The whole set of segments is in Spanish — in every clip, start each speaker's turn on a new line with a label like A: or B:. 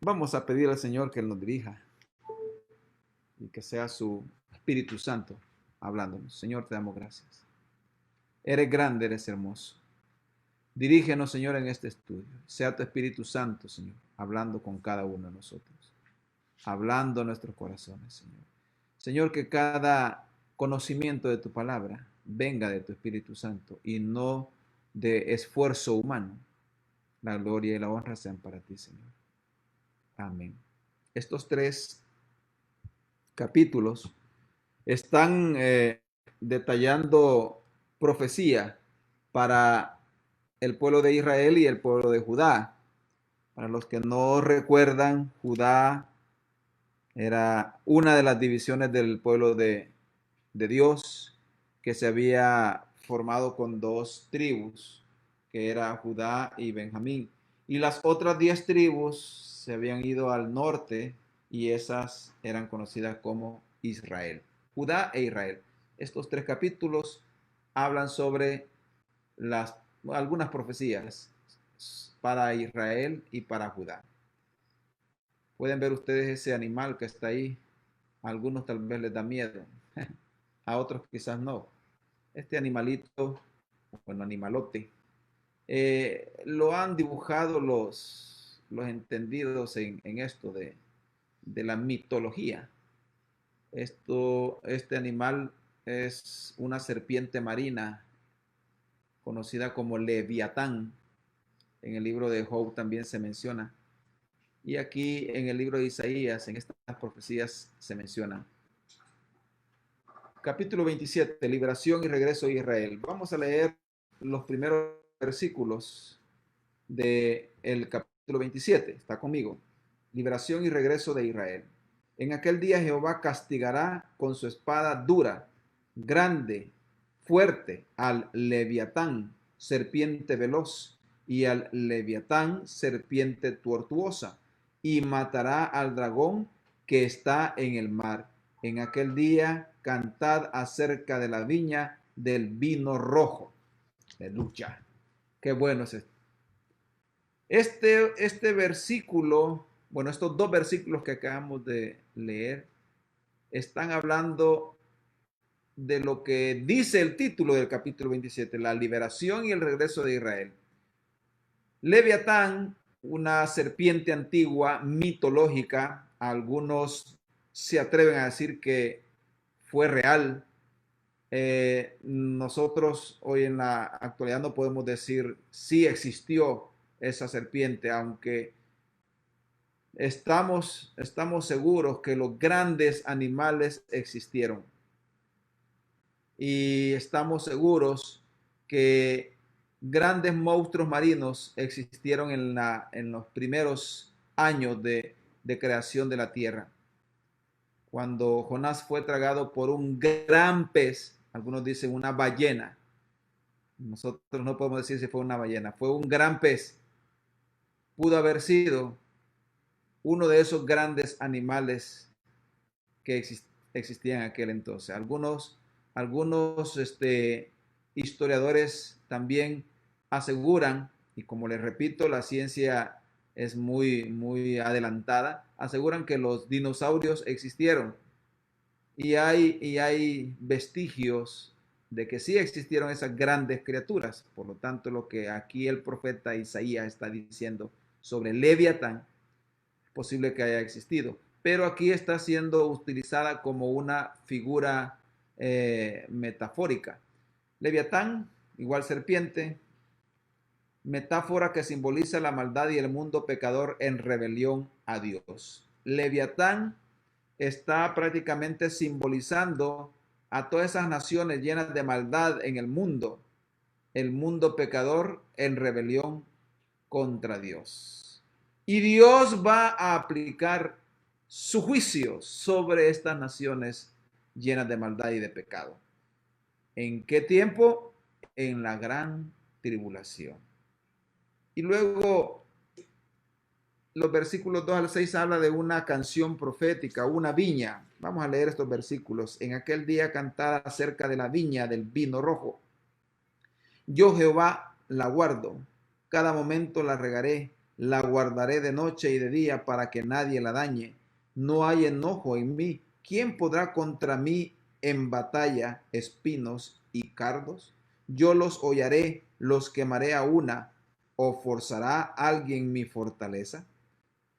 A: Vamos a pedir al Señor que Él nos dirija y que sea su Espíritu Santo hablándonos. Señor, te damos gracias. Eres grande, eres hermoso. Dirígenos, Señor, en este estudio. Sea tu Espíritu Santo, Señor, hablando con cada uno de nosotros, hablando a nuestros corazones, Señor. Señor, que cada conocimiento de tu palabra venga de tu Espíritu Santo y no de esfuerzo humano. La gloria y la honra sean para ti, Señor. Amén. Estos tres capítulos están detallando profecía para el pueblo de Israel y el pueblo de Judá. Para los que no recuerdan, Judá era una de las divisiones del pueblo de Dios que se había formado con dos tribus, que era Judá y Benjamín. Y las otras 10 tribus se habían ido al norte y esas eran conocidas como Israel. Judá e Israel. Estos tres capítulos hablan sobre algunas profecías para Israel y para Judá. Pueden ver ustedes ese animal que está ahí. A algunos tal vez les da miedo, a otros quizás no. Este animalito, bueno, animalote, lo han dibujado los entendidos en esto de la mitología. Este animal es una serpiente marina conocida como Leviatán. En el libro de Job también se menciona. Y aquí en el libro de Isaías, en estas profecías se menciona. Capítulo 27, liberación y regreso de Israel. Vamos a leer los primeros versículos del capítulo 27. Está conmigo. Liberación y regreso de Israel. En aquel día Jehová castigará con su espada dura, grande, fuerte, al Leviatán, serpiente veloz, y al Leviatán, serpiente tortuosa, y matará al dragón que está en el mar. En aquel día cantad acerca de la viña del vino rojo. Aleluya. Qué bueno es esto. Este versículo, bueno, estos dos versículos que acabamos de leer, están hablando de lo que dice el título del capítulo 27, la liberación y el regreso de Israel. Leviatán, una serpiente antigua, mitológica, algunos se atreven a decir que fue real. Nosotros hoy en la actualidad no podemos decir si existió esa serpiente, aunque estamos seguros que los grandes animales existieron. Y estamos seguros que grandes monstruos marinos existieron en los primeros años de creación de la tierra. Cuando Jonás fue tragado por un gran pez, algunos dicen una ballena. Nosotros no podemos decir si fue una ballena, fue un gran pez. Pudo haber sido uno de esos grandes animales que existían en aquel entonces. Algunos historiadores también aseguran, y como les repito, la ciencia es muy adelantada, aseguran que los dinosaurios existieron y hay vestigios de que sí existieron esas grandes criaturas. Por lo tanto, lo que aquí el profeta Isaías está diciendo sobre Leviatán es posible que haya existido, pero aquí está siendo utilizada como una figura metafórica. Leviatán, igual serpiente, metáfora que simboliza la maldad y el mundo pecador en rebelión a Dios. Leviatán está prácticamente simbolizando a todas esas naciones llenas de maldad en el mundo pecador en rebelión contra Dios. Y Dios va a aplicar su juicio sobre estas naciones llenas de maldad y de pecado. ¿En qué tiempo? En la gran tribulación. Y luego los versículos 2 al 6 habla de una canción profética, una viña. Vamos a leer estos versículos. En aquel día cantar acerca de la viña del vino rojo. Yo Jehová la guardo, cada momento la regaré, La guardaré de noche y de día para que nadie la dañe. No hay enojo en mí. ¿Quién podrá contra mí en batalla espinos y cardos? Yo los hollaré, los quemaré a una. ¿O forzará alguien mi fortaleza?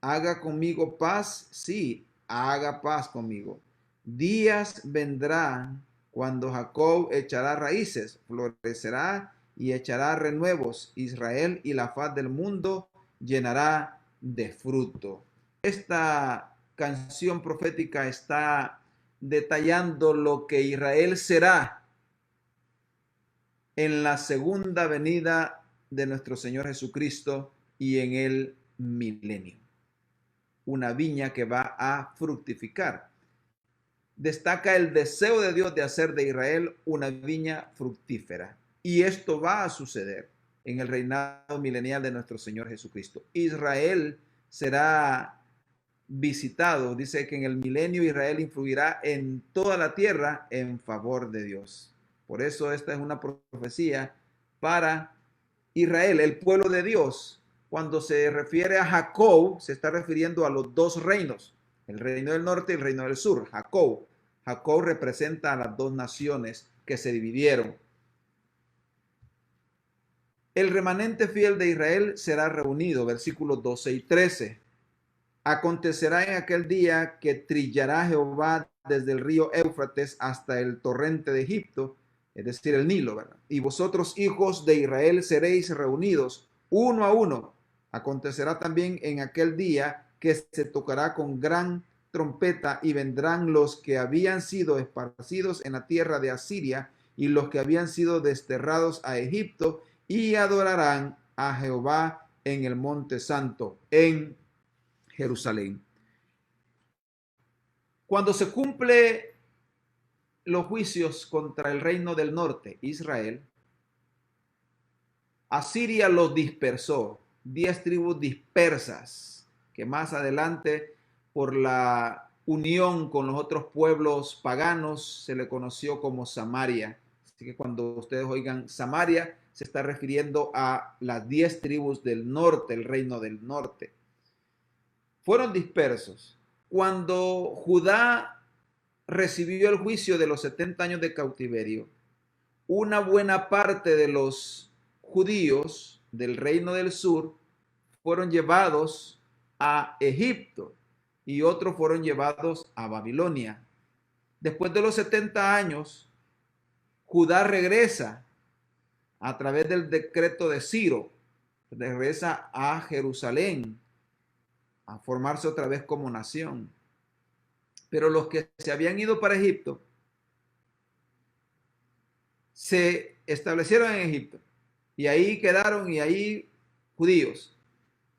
A: Haga conmigo paz, sí, haga paz conmigo. Días vendrán cuando Jacob echará raíces, florecerá y echará renuevos. Israel y la faz del mundo llenará de fruto. Esta canción profética está detallando lo que Israel será en la segunda venida de nuestro Señor Jesucristo y en el milenio. Una viña que va a fructificar. Destaca el deseo de Dios de hacer de Israel una viña fructífera. Y esto va a suceder en el reinado milenial de nuestro Señor Jesucristo. Israel será visitado. Dice que en el milenio Israel influirá en toda la tierra en favor de Dios. Por eso esta es una profecía para Israel, el pueblo de Dios. Cuando se refiere a Jacob, se está refiriendo a los dos reinos, el reino del norte y el reino del sur. Jacob representa a las dos naciones que se dividieron. El remanente fiel de Israel será reunido, versículos 12 y 13. Acontecerá en aquel día que trillará Jehová desde el río Éufrates hasta el torrente de Egipto, es decir, el Nilo, ¿verdad? Y vosotros, hijos de Israel, seréis reunidos uno a uno. Acontecerá también en aquel día que se tocará con gran trompeta y vendrán los que habían sido esparcidos en la tierra de Asiria y los que habían sido desterrados a Egipto y adorarán a Jehová en el monte santo, en Jerusalén. Cuando se cumple los juicios contra el reino del norte, Israel, Asiria los dispersó, 10 tribus dispersas, que más adelante por la unión con los otros pueblos paganos se le conoció como Samaria. Así que cuando ustedes oigan Samaria, se está refiriendo a las 10 tribus del norte, el reino del norte. Fueron dispersos. Cuando Judá recibió el juicio de los 70 años de cautiverio, una buena parte de los judíos del reino del sur fueron llevados a Egipto y otros fueron llevados a Babilonia. Después de los 70 años, Judá regresa a través del decreto de Ciro, regresa a Jerusalén a formarse otra vez como nación. Pero los que se habían ido para Egipto se establecieron en Egipto y ahí quedaron y ahí judíos.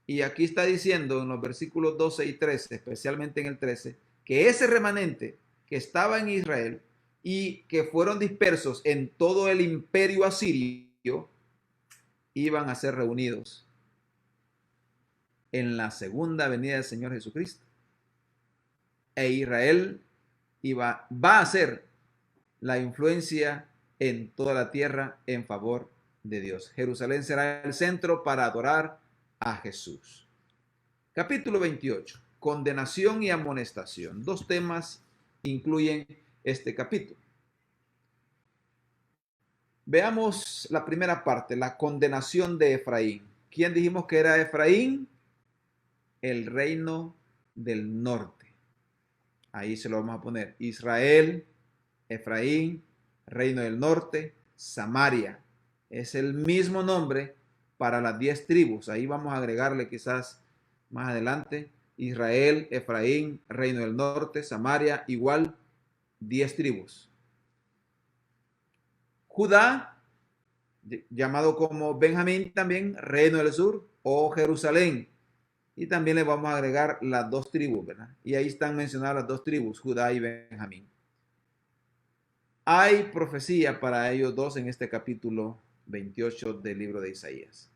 A: Y aquí está diciendo en los versículos 12 y 13, especialmente en el 13, que ese remanente que estaba en Israel y que fueron dispersos en todo el imperio asirio iban a ser reunidos en la segunda venida del Señor Jesucristo. E Israel va a ser la influencia en toda la tierra en favor de Dios. Jerusalén será el centro para adorar a Jesús. Capítulo 28. Condenación y amonestación. Dos temas incluyen este capítulo. Veamos la primera parte, la condenación de Efraín. ¿Quién dijimos que era Efraín? El reino del norte. Ahí se lo vamos a poner. Israel, Efraín, reino del norte, Samaria. Es el mismo nombre para las 10 tribus. Ahí vamos a agregarle quizás más adelante. Israel, Efraín, reino del norte, Samaria, igual 10 tribus. Judá, llamado como Benjamín también, reino del sur, o Jerusalén. Y también le vamos a agregar las 2 tribus, ¿verdad? Y ahí están mencionadas las 2 tribus, Judá y Benjamín. Hay profecía para ellos dos en este capítulo 28 del libro de Isaías.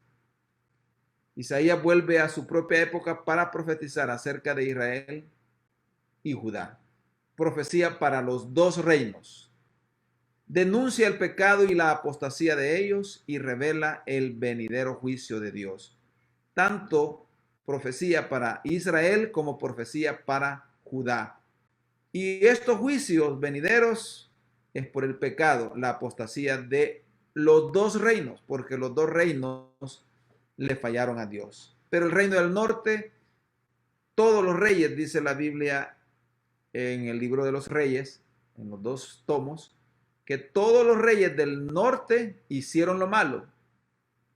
A: Isaías vuelve a su propia época para profetizar acerca de Israel y Judá. Profecía para los 2 reinos. Denuncia el pecado y la apostasía de ellos y revela el venidero juicio de Dios, tanto profecía para Israel como profecía para Judá. Y estos juicios venideros es por el pecado, la apostasía de los dos reinos, porque los dos reinos le fallaron a Dios. Pero el reino del norte, todos los reyes, dice la Biblia en el libro de los reyes, en los dos tomos, que todos los reyes del norte hicieron lo malo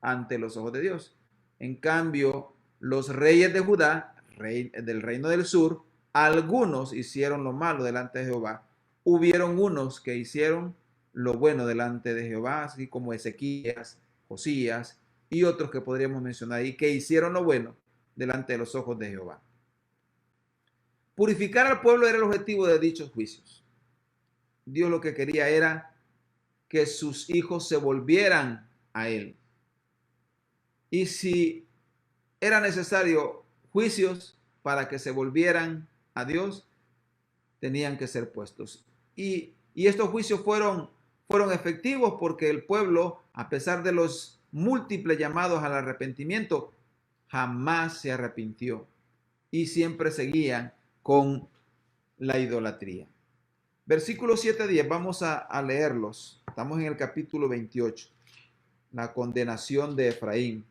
A: ante los ojos de Dios. En cambio, los reyes de Judá, del reino del sur, algunos hicieron lo malo delante de Jehová. Hubieron unos que hicieron lo bueno delante de Jehová, así como Ezequías, Josías y otros que podríamos mencionar ahí, que hicieron lo bueno delante de los ojos de Jehová. Purificar al pueblo era el objetivo de dichos juicios. Dios lo que quería era que sus hijos se volvieran a Él. Y si era necesario juicios para que se volvieran a Dios, tenían que ser puestos. Y estos juicios fueron efectivos porque el pueblo, a pesar de los múltiples llamados al arrepentimiento, jamás se arrepintió y siempre seguían con la idolatría. Versículos 7 a 10, vamos a leerlos. Estamos en el capítulo 28, la condenación de Efraín.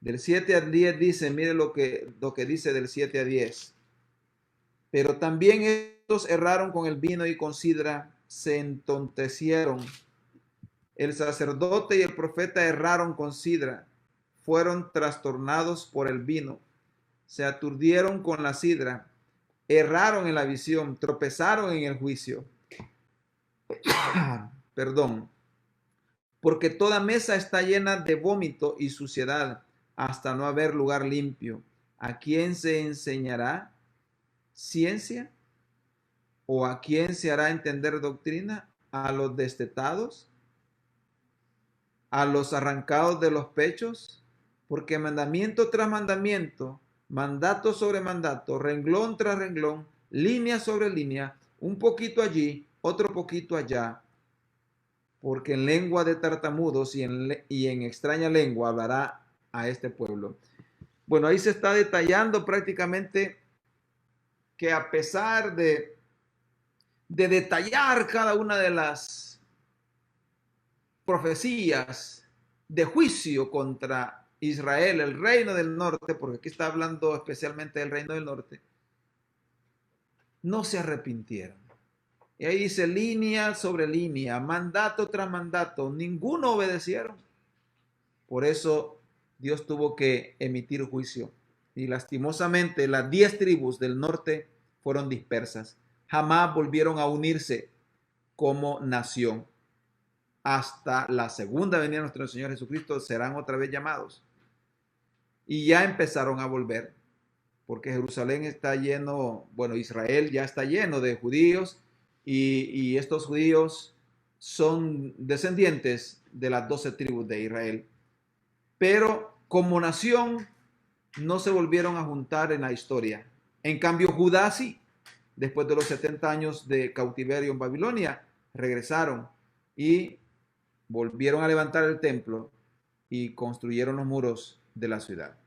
A: Del 7 al 10 dice, mire lo que dice del 7 a 10. Pero también estos erraron con el vino y con sidra, se entontecieron. El sacerdote y el profeta erraron con sidra, fueron trastornados por el vino, se aturdieron con la sidra, erraron en la visión, tropezaron en el juicio. Perdón. Porque toda mesa está llena de vómito y suciedad, hasta no haber lugar limpio. ¿A quién se enseñará ciencia? ¿O a quién se hará entender doctrina? ¿A los destetados? ¿A los arrancados de los pechos? Porque mandamiento tras mandamiento, mandato sobre mandato, renglón tras renglón, línea sobre línea, un poquito allí, otro poquito allá, porque en lengua de tartamudos y en extraña lengua hablará a este pueblo. Bueno, ahí se está detallando prácticamente que a pesar de detallar cada una de las profecías de juicio contra Israel, el reino del norte, porque aquí está hablando especialmente del reino del norte, no se arrepintieron. Y ahí dice línea sobre línea, mandato tras mandato, ninguno obedecieron. Por eso Dios tuvo que emitir juicio. Y lastimosamente las 10 tribus del norte fueron dispersas. Jamás volvieron a unirse como nación. Hasta la segunda venida de nuestro Señor Jesucristo serán otra vez llamados. Y ya empezaron a volver, porque Jerusalén está lleno, bueno, Israel ya está lleno de judíos, y estos judíos son descendientes de las 12 tribus de Israel. Pero como nación no se volvieron a juntar en la historia. En cambio, Judá sí, después de los 70 años de cautiverio en Babilonia, regresaron y volvieron a levantar el templo y construyeron los muros de la ciudad.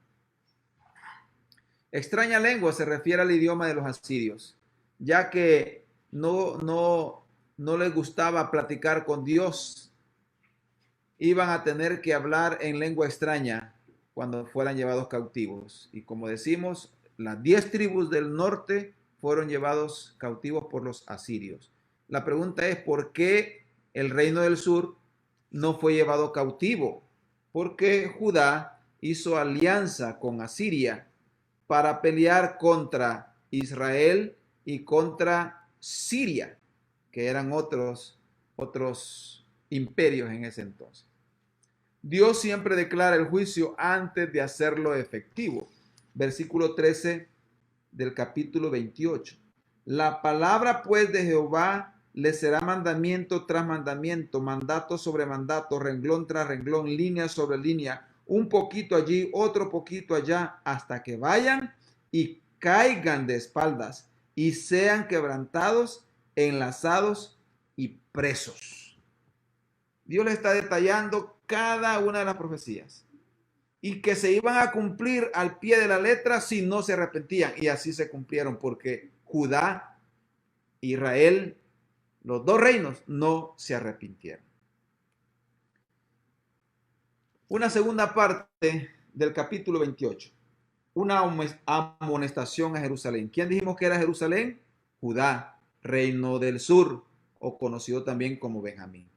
A: Extraña lengua se refiere al idioma de los asirios, ya que no les gustaba platicar con Dios. Iban a tener que hablar en lengua extraña cuando fueran llevados cautivos. Y como decimos, las 10 tribus del norte fueron llevados cautivos por los asirios. La pregunta es, ¿por qué el reino del sur no fue llevado cautivo? Porque Judá hizo alianza con Asiria para pelear contra Israel y contra Siria, que eran otros imperios en ese entonces. Dios siempre declara el juicio antes de hacerlo efectivo. Versículo 13 del capítulo 28. La palabra pues de Jehová le será mandamiento tras mandamiento, mandato sobre mandato, renglón tras renglón, línea sobre línea, un poquito allí, otro poquito allá, hasta que vayan y caigan de espaldas y sean quebrantados, enlazados y presos. Dios le está detallando cada una de las profecías. y que se iban a cumplir al pie de la letra si no se arrepentían. Y así se cumplieron, porque Judá, Israel, los dos reinos no se arrepintieron. Una segunda parte del capítulo 28. Una amonestación a Jerusalén. ¿Quién dijimos que era Jerusalén? Judá, reino del sur, o conocido también como Benjamín.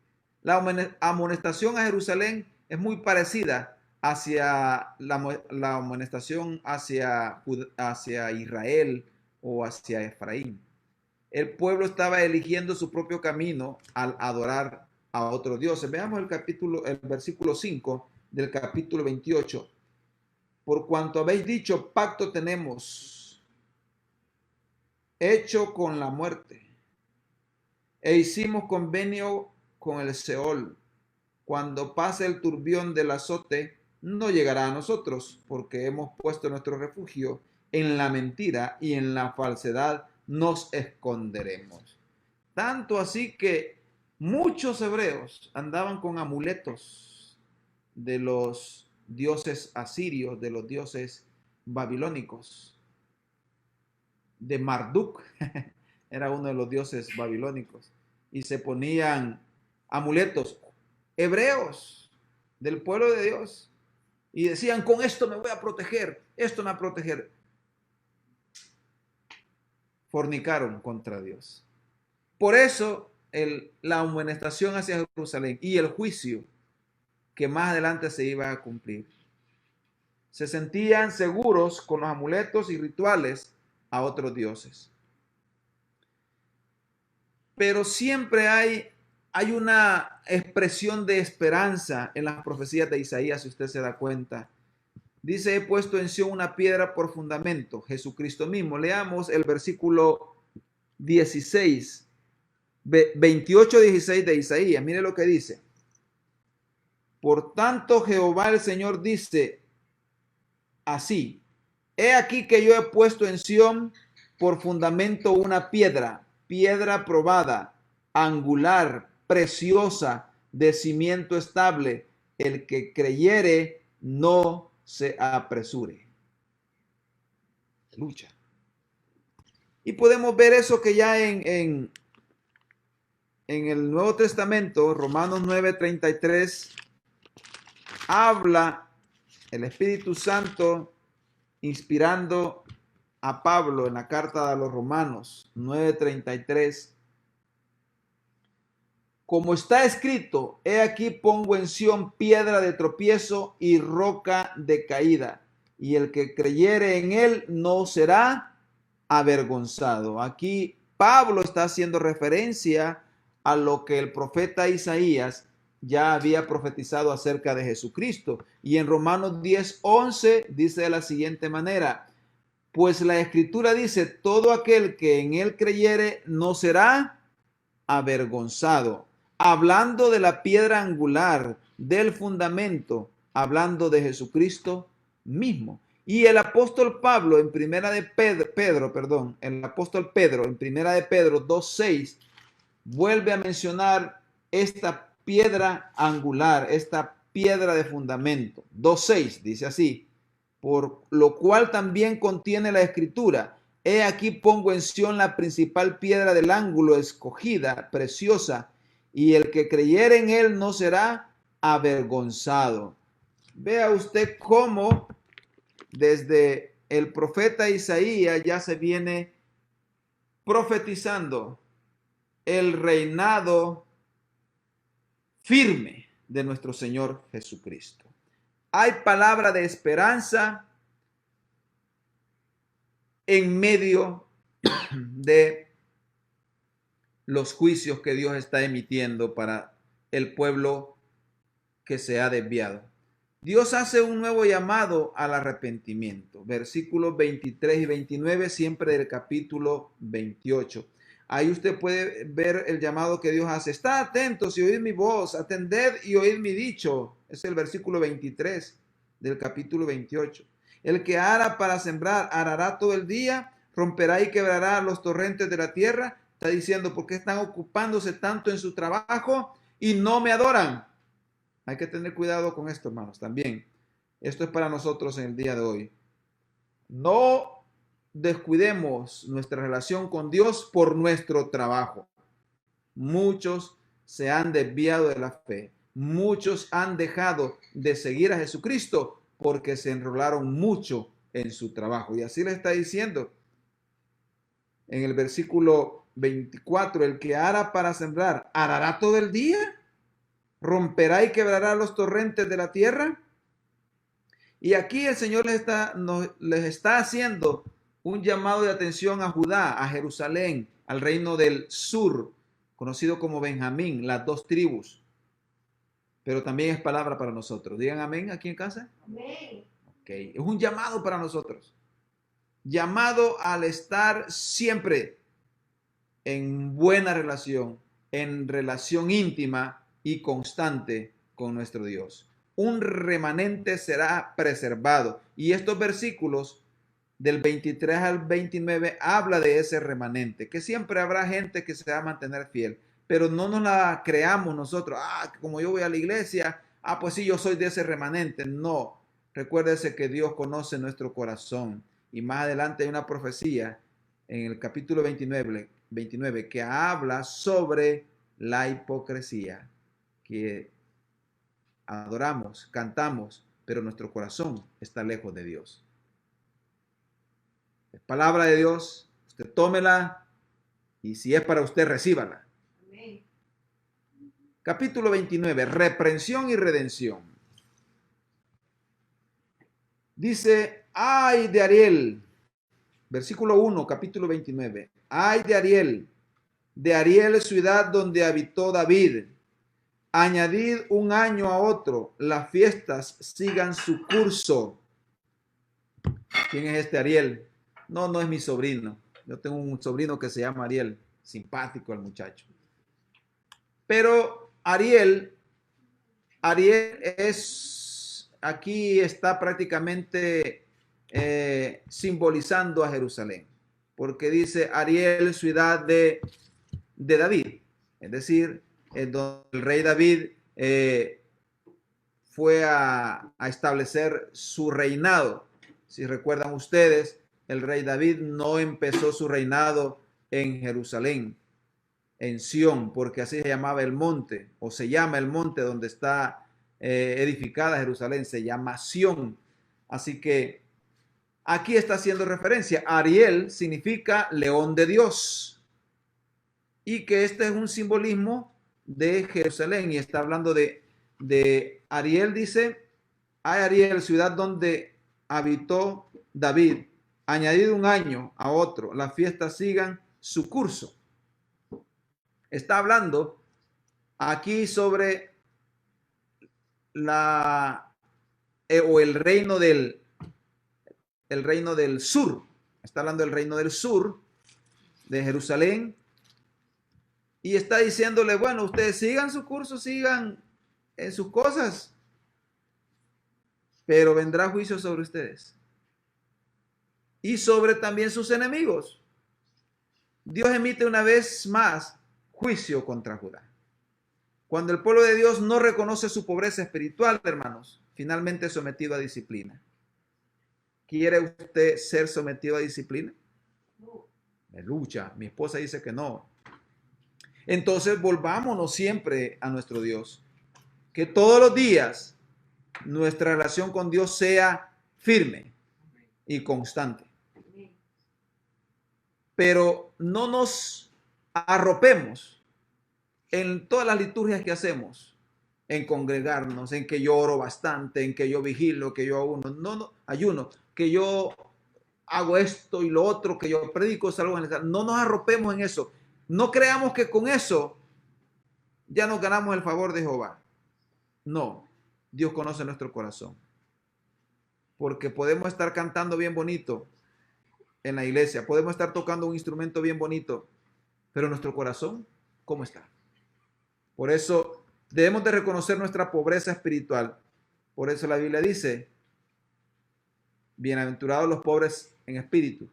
A: La amonestación a Jerusalén es muy parecida hacia la amonestación hacia Israel o hacia Efraín. El pueblo estaba eligiendo su propio camino al adorar a otros dioses. Veamos el versículo 5 del capítulo 28. Por cuanto habéis dicho, pacto tenemos hecho con la muerte, e hicimos convenio con el Seol. Cuando pase el turbión del azote, no llegará a nosotros, porque hemos puesto nuestro refugio en la mentira y en la falsedad nos esconderemos. Tanto así que muchos hebreos andaban con amuletos de los dioses asirios, de los dioses babilónicos, de Marduk, era uno de los dioses babilónicos, y se ponían amuletos hebreos del pueblo de Dios, y decían, con esto me voy a proteger, esto me va a proteger. Fornicaron contra Dios. Por eso la amonestación hacia Jerusalén y el juicio que más adelante se iba a cumplir. Se sentían seguros con los amuletos y rituales a otros dioses. Pero siempre hay una expresión de esperanza en las profecías de Isaías, si usted se da cuenta. Dice, he puesto en Sion una piedra por fundamento, Jesucristo mismo. Leamos el versículo 16, 28-16 de Isaías. Mire lo que dice. Por tanto, Jehová el Señor dice así, he aquí que yo he puesto en Sión por fundamento una piedra, piedra probada, angular, preciosa, de cimiento estable. El que creyere no se apresure. Lucha. Y podemos ver eso que ya en el Nuevo Testamento, Romanos 9:33, habla el Espíritu Santo inspirando a Pablo en la carta a los Romanos 9:33. Como está escrito, he aquí pongo en Sión piedra de tropiezo y roca de caída, y el que creyere en él no será avergonzado. Aquí Pablo está haciendo referencia a lo que el profeta Isaías ya había profetizado acerca de Jesucristo. Y en Romanos 10:11 dice de la siguiente manera, pues la escritura dice, todo aquel que en él creyere no será avergonzado. Hablando de la piedra angular, del fundamento, hablando de Jesucristo mismo. Y el apóstol Pablo en primera de Pedro, el apóstol Pedro en primera de Pedro 2:6 vuelve a mencionar esta piedra angular, esta piedra de fundamento. 2:6 dice así, por lo cual también contiene la escritura, he aquí pongo en Sión la principal piedra del ángulo, escogida, preciosa, y el que creyere en él no será avergonzado. Vea usted cómo desde el profeta Isaías ya se viene profetizando el reinado firme de nuestro Señor Jesucristo. Hay palabra de esperanza en medio de los juicios que Dios está emitiendo para el pueblo que se ha desviado. Dios hace un nuevo llamado al arrepentimiento. Versículos 23 y 29, siempre del capítulo 28. Ahí usted puede ver el llamado que Dios hace. Estad atentos y oíd mi voz, atended y oíd mi dicho. Es el versículo 23 del capítulo 28. El que ara para sembrar, arará todo el día, romperá y quebrará los torrentes de la tierra. Está diciendo, ¿por qué están ocupándose tanto en su trabajo y no me adoran? Hay que tener cuidado con esto, hermanos, también. Esto es para nosotros en el día de hoy. No descuidemos nuestra relación con Dios por nuestro trabajo. Muchos se han desviado de la fe. Muchos han dejado de seguir a Jesucristo porque se enrolaron mucho en su trabajo. Y así le está diciendo en el versículo 24, el que ara para sembrar, ¿arará todo el día? ¿Romperá y quebrará los torrentes de la tierra? Y aquí el Señor les está haciendo un llamado de atención a Judá, a Jerusalén, al reino del sur, conocido como Benjamín, las dos tribus. Pero también es palabra para nosotros. Digan amén aquí en casa. Amén. Okay. Es un llamado para nosotros. Llamado al estar siempre en buena relación, en relación íntima y constante con nuestro Dios. Un remanente será preservado. Y estos versículos del 23 al 29 habla de ese remanente, que siempre habrá gente que se va a mantener fiel, pero no nos la creamos nosotros. Como yo voy a la iglesia, pues sí, yo soy de ese remanente. No, recuérdese que Dios conoce nuestro corazón. Y más adelante hay una profecía en el capítulo 29 que habla sobre la hipocresía, que adoramos, cantamos, pero nuestro corazón está lejos de Dios. Es palabra de Dios, usted tómela y si es para usted, recíbala. Amén. Capítulo 29, reprensión y redención. Dice, ay de Ariel, versículo 1, capítulo 29, ay de Ariel, ciudad donde habitó David. Añadid un año a otro, las fiestas sigan su curso. ¿Quién es este Ariel? No es mi sobrino. Yo tengo un sobrino que se llama Ariel. Simpático el muchacho. Pero Ariel es, aquí está prácticamente simbolizando a Jerusalén. Porque dice Ariel, ciudad de David. Es decir, donde el rey David fue a establecer su reinado. Si recuerdan ustedes, el rey David no empezó su reinado en Jerusalén, en Sión, porque así se llamaba el monte, o se llama el monte donde está edificada Jerusalén, se llama Sión. Así que aquí está haciendo referencia. Ariel significa león de Dios, y que este es un simbolismo de Jerusalén, y está hablando de Ariel. Dice, ay Ariel, ciudad donde habitó David, añadido un año a otro, las fiestas sigan su curso. Está hablando aquí sobre el reino del sur. Está hablando del reino del sur, de Jerusalén, y está diciéndole, bueno, ustedes sigan su curso, sigan en sus cosas, pero vendrá juicio sobre ustedes y sobre también sus enemigos. Dios emite una vez más juicio contra Judá. Cuando el pueblo de Dios no reconoce su pobreza espiritual, hermanos, finalmente es sometido a disciplina. ¿Quiere usted ser sometido a disciplina? Me lucha. Mi esposa dice que no. Entonces volvámonos siempre a nuestro Dios. Que todos los días nuestra relación con Dios sea firme y constante. Pero no nos arropemos en todas las liturgias que hacemos, en congregarnos, en que yo oro bastante, en que yo vigilo, que yo ayuno, que yo hago esto y lo otro, que yo predico salud. No nos arropemos en eso. No creamos que con eso ya nos ganamos el favor de Jehová. No, Dios conoce nuestro corazón. Porque podemos estar cantando bien bonito en la iglesia, podemos estar tocando un instrumento bien bonito, pero nuestro corazón, ¿cómo está? Por eso debemos de reconocer nuestra pobreza espiritual. Por eso la Biblia dice, bienaventurados los pobres en espíritu,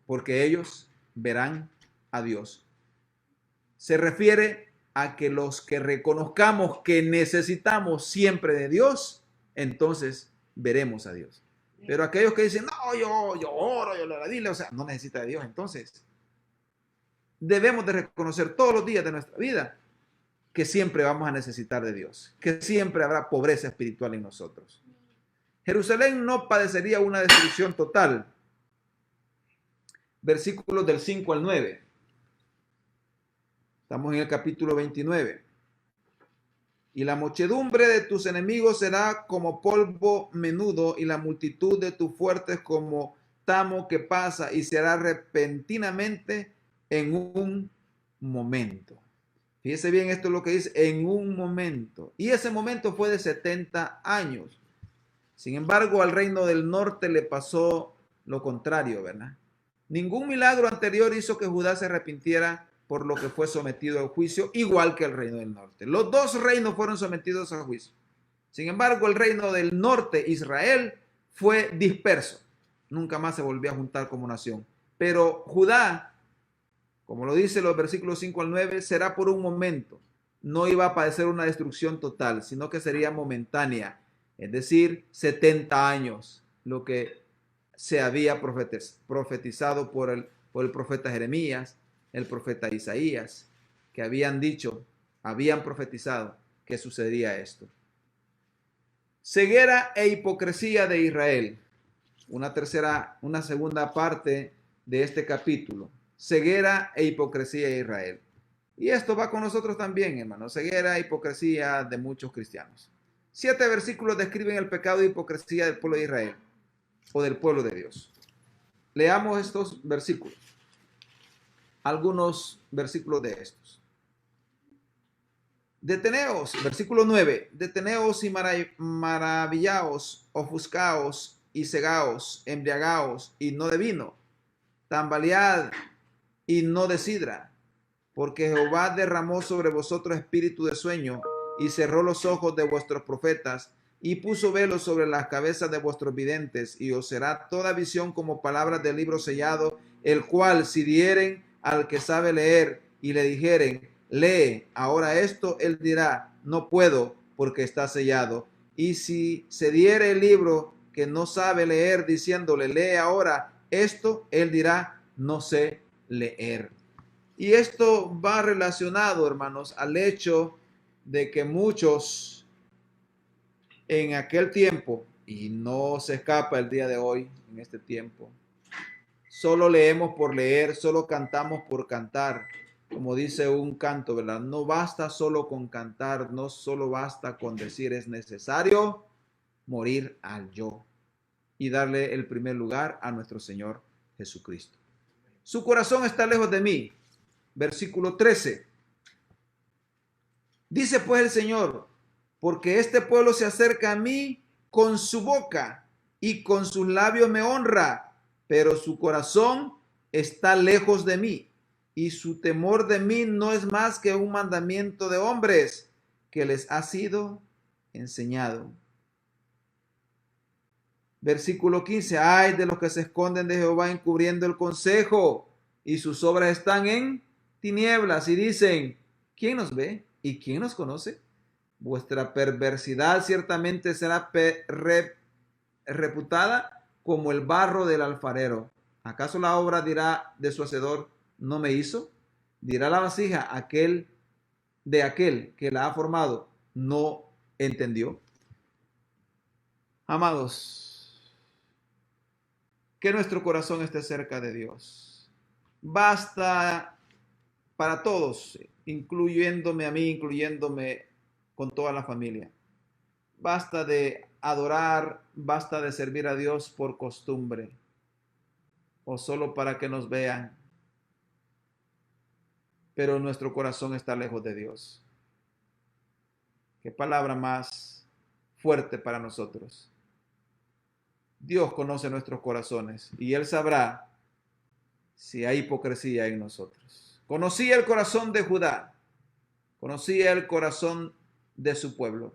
A: porque ellos verán a Dios. Se refiere a que los que reconozcamos que necesitamos siempre de Dios, entonces veremos a Dios. Pero aquellos que dicen, no, yo oro, yo le doy la Biblia, o sea, no necesita de Dios, entonces debemos de reconocer todos los días de nuestra vida que siempre vamos a necesitar de Dios, que siempre habrá pobreza espiritual en nosotros. Jerusalén no padecería una destrucción total. Versículos del 5 al 9. Estamos en el capítulo 29. Y la muchedumbre de tus enemigos será como polvo menudo, y la multitud de tus fuertes como tamo que pasa, y será repentinamente en un momento. Fíjese bien, esto es lo que dice, en un momento. Y ese momento fue de 70 años. Sin embargo, al reino del norte le pasó lo contrario, ¿verdad? Ningún milagro anterior hizo que Judá se arrepintiera por lo que fue sometido al juicio, igual que el reino del norte. Los dos reinos fueron sometidos al juicio. Sin embargo, el reino del norte, Israel, fue disperso. Nunca más se volvió a juntar como nación. Pero Judá, como lo dice los versículos 5 al 9, será por un momento. No iba a padecer una destrucción total, sino que sería momentánea. Es decir, 70 años, lo que se había profetizado por el profeta Jeremías, el profeta Isaías, que habían profetizado que sucedería esto. Ceguera e hipocresía de Israel. Una segunda parte de este capítulo. Ceguera e hipocresía de Israel. Y esto va con nosotros también, hermanos. Ceguera e hipocresía de muchos cristianos. 7 versículos describen el pecado e hipocresía del pueblo de Israel o del pueblo de Dios. Leamos estos versículos. Algunos versículos de estos. Deteneos, versículo 9. Deteneos y maravillaos, ofuscaos y cegaos, embriagaos y no de vino. Tambalead y no de sidra, porque Jehová derramó sobre vosotros espíritu de sueño y cerró los ojos de vuestros profetas y puso velos sobre las cabezas de vuestros videntes, y os será toda visión como palabras del libro sellado, el cual si dieren al que sabe leer y le dijeren, lee ahora esto, él dirá, no puedo porque está sellado. Y si se diere el libro que no sabe leer diciéndole, lee ahora esto, él dirá, no sé leer. Y esto va relacionado, hermanos, al hecho de que muchos en aquel tiempo, y no se escapa el día de hoy, en este tiempo, solo leemos por leer, solo cantamos por cantar, como dice un canto, ¿verdad? No basta solo con cantar, no solo basta con decir, es necesario morir al yo y darle el primer lugar a nuestro Señor Jesucristo. Su corazón está lejos de mí. Versículo 13. Dice pues el Señor, porque este pueblo se acerca a mí con su boca y con sus labios me honra, pero su corazón está lejos de mí, y su temor de mí no es más que un mandamiento de hombres que les ha sido enseñado. Versículo 15. Ay de los que se esconden de Jehová encubriendo el consejo, y sus obras están en tinieblas, y dicen, ¿quién nos ve y quién nos conoce? Vuestra perversidad ciertamente será reputada como el barro del alfarero. ¿Acaso la obra dirá de su hacedor, no me hizo? Dirá la vasija, aquel que la ha formado, no entendió. Amados, que nuestro corazón esté cerca de Dios. Basta para todos, incluyéndome a mí, incluyéndome con toda la familia. Basta de adorar, basta de servir a Dios por costumbre o solo para que nos vean. Pero nuestro corazón está lejos de Dios. Qué palabra más fuerte para nosotros. Dios conoce nuestros corazones y Él sabrá si hay hipocresía en nosotros. Conocía el corazón de Judá, conocía el corazón de su pueblo,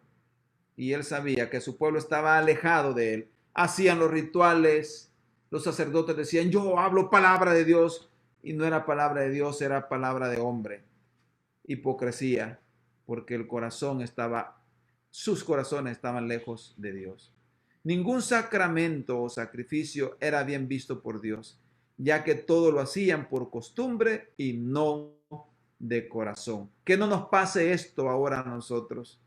A: y Él sabía que su pueblo estaba alejado de Él. Hacían los rituales, los sacerdotes decían, yo hablo palabra de Dios, y no era palabra de Dios, era palabra de hombre. Hipocresía, porque el corazón estaba sus corazones estaban lejos de Dios. Ningún sacramento o sacrificio era bien visto por Dios, ya que todo lo hacían por costumbre y no de corazón. Que no nos pase esto ahora a nosotros,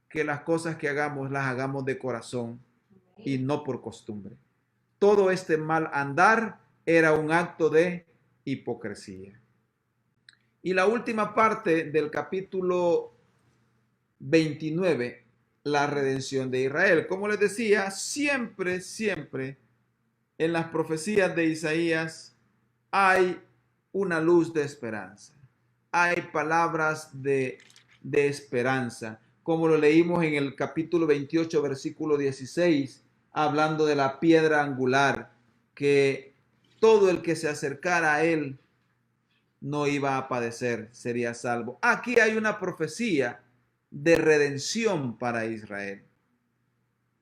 A: que las cosas que hagamos las hagamos de corazón y no por costumbre. Todo este mal andar era un acto de hipocresía. Y la última parte del capítulo 29, la redención de Israel. Como les decía, siempre en las profecías de Isaías hay una luz de esperanza. Hay palabras de esperanza. Como lo leímos en el capítulo 28, versículo 16, hablando de la piedra angular, que todo el que se acercara a él no iba a padecer, sería salvo. Aquí hay una profecía de redención para Israel.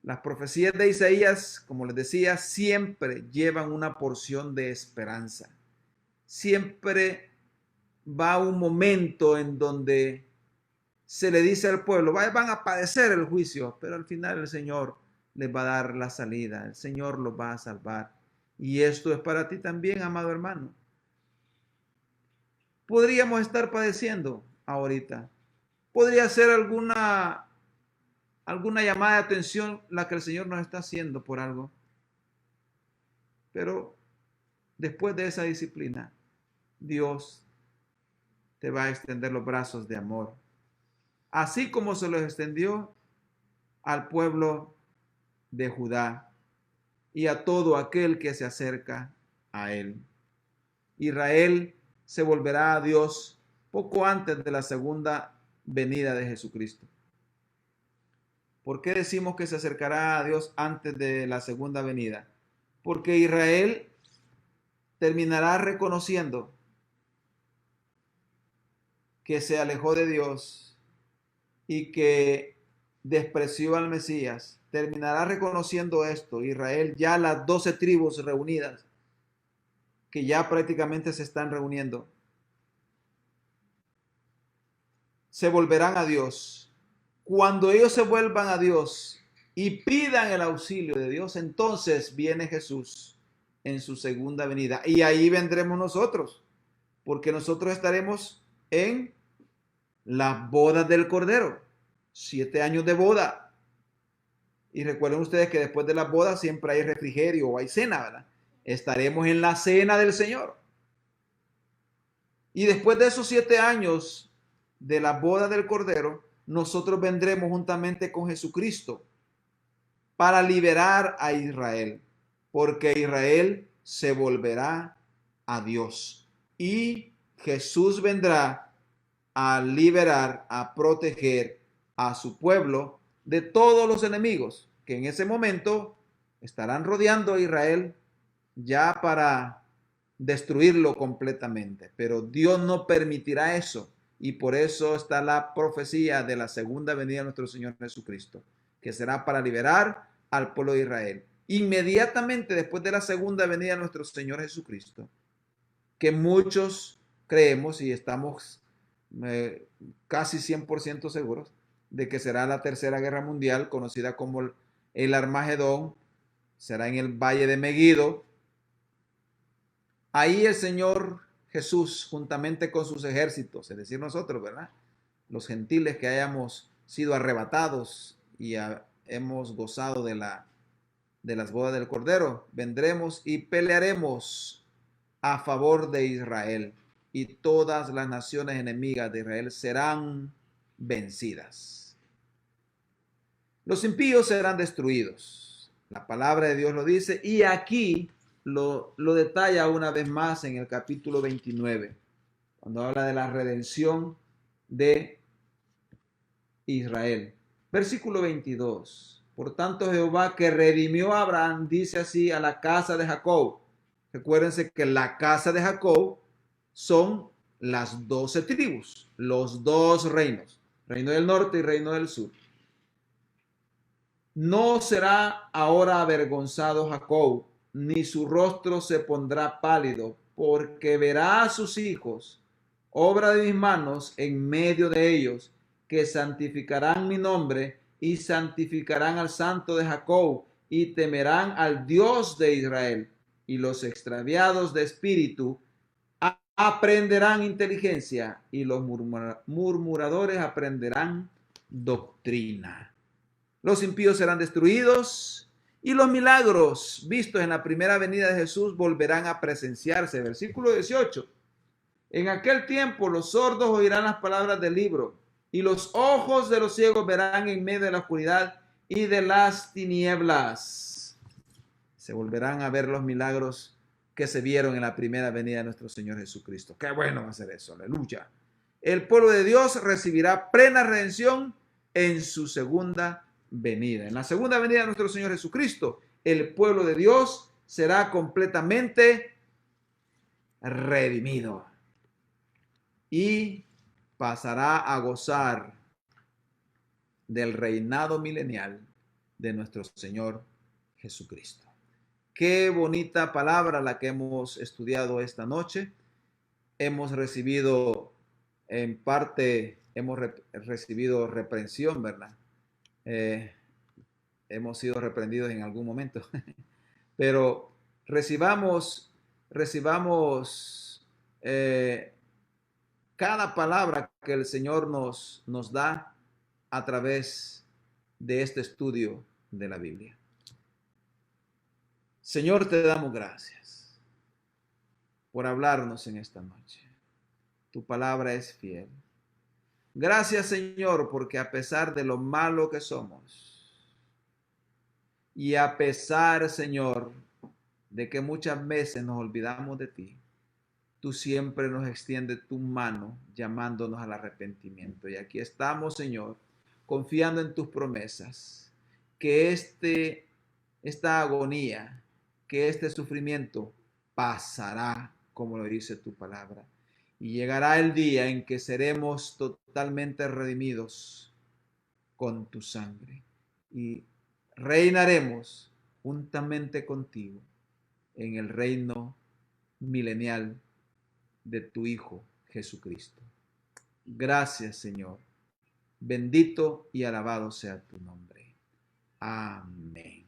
A: Las profecías de Isaías, como les decía, siempre llevan una porción de esperanza. Siempre va un momento en donde se le dice al pueblo, van a padecer el juicio, pero al final el Señor les va a dar la salida, el Señor los va a salvar. Y esto es para ti también, amado hermano. Podríamos estar padeciendo ahorita. Podría ser alguna llamada de atención la que el Señor nos está haciendo por algo. Pero después de esa disciplina, Dios te va a extender los brazos de amor. Así como se los extendió al pueblo de Judá y a todo aquel que se acerca a él. Israel se volverá a Dios poco antes de la segunda venida de Jesucristo. ¿Por qué decimos que se acercará a Dios antes de la segunda venida? Porque Israel terminará reconociendo que se alejó de Dios y que despreció al Mesías. Terminará reconociendo esto. Israel, ya las 12 tribus reunidas, que ya prácticamente se están reuniendo, se volverán a Dios. Cuando ellos se vuelvan a Dios y pidan el auxilio de Dios, entonces viene Jesús en su segunda venida. Y ahí vendremos nosotros, porque nosotros estaremos en las bodas del Cordero. 7 años de boda. Y recuerden ustedes que después de las bodas siempre hay refrigerio o hay cena, ¿verdad? Estaremos en la cena del Señor. Y después de esos 7 años de la boda del Cordero, nosotros vendremos juntamente con Jesucristo para liberar a Israel, porque Israel se volverá a Dios y Jesús vendrá a liberar, a proteger a su pueblo de todos los enemigos que en ese momento estarán rodeando a Israel ya para destruirlo completamente. Pero Dios no permitirá eso. Y por eso está la profecía de la segunda venida de nuestro Señor Jesucristo, que será para liberar al pueblo de Israel. Inmediatamente después de la segunda venida de nuestro Señor Jesucristo, que muchos creemos y estamos casi 100% seguros de que será la tercera guerra mundial, conocida como el Armagedón, será en el valle de Megiddo. Ahí el Señor Jesús, juntamente con sus ejércitos, es decir, nosotros, ¿verdad? Los gentiles que hayamos sido arrebatados y hemos gozado de las bodas del Cordero, vendremos y pelearemos a favor de Israel, y todas las naciones enemigas de Israel serán vencidas. Los impíos serán destruidos. La palabra de Dios lo dice, y aquí lo detalla una vez más en el capítulo 29, cuando habla de la redención de Israel. Versículo 22. Por tanto, Jehová, que redimió a Abraham, dice así a la casa de Jacob. Recuérdense que la casa de Jacob son las 12 tribus, los 2 reinos, reino del norte y reino del sur. No será ahora avergonzado Jacob, ni su rostro se pondrá pálido, porque verá a sus hijos, obra de mis manos, en medio de ellos, que santificarán mi nombre y santificarán al Santo de Jacob y temerán al Dios de Israel. Y los extraviados de espíritu aprenderán inteligencia y los murmuradores aprenderán doctrina. Los impíos serán destruidos y los milagros vistos en la primera venida de Jesús volverán a presenciarse. Versículo 18. En aquel tiempo los sordos oirán las palabras del libro y los ojos de los ciegos verán en medio de la oscuridad y de las tinieblas. Se volverán a ver los milagros que se vieron en la primera venida de nuestro Señor Jesucristo. Qué bueno va a ser eso, aleluya. El pueblo de Dios recibirá plena redención en su segunda venida. En la segunda venida de nuestro Señor Jesucristo, el pueblo de Dios será completamente redimido y pasará a gozar del reinado milenial de nuestro Señor Jesucristo. Qué bonita palabra la que hemos estudiado esta noche. Hemos recibido, en parte, recibido reprensión, ¿verdad? Hemos sido reprendidos en algún momento, pero recibamos cada palabra que el Señor nos da a través de este estudio de la Biblia. Señor, te damos gracias por hablarnos en esta noche. Tu palabra es fiel. Gracias, Señor, porque a pesar de lo malo que somos y a pesar, Señor, de que muchas veces nos olvidamos de ti, tú siempre nos extiendes tu mano llamándonos al arrepentimiento. Y aquí estamos, Señor, confiando en tus promesas, que esta agonía, que este sufrimiento pasará, como lo dice tu palabra. Y llegará el día en que seremos totalmente redimidos con tu sangre. Y reinaremos juntamente contigo en el reino milenial de tu Hijo Jesucristo. Gracias, Señor. Bendito y alabado sea tu nombre. Amén.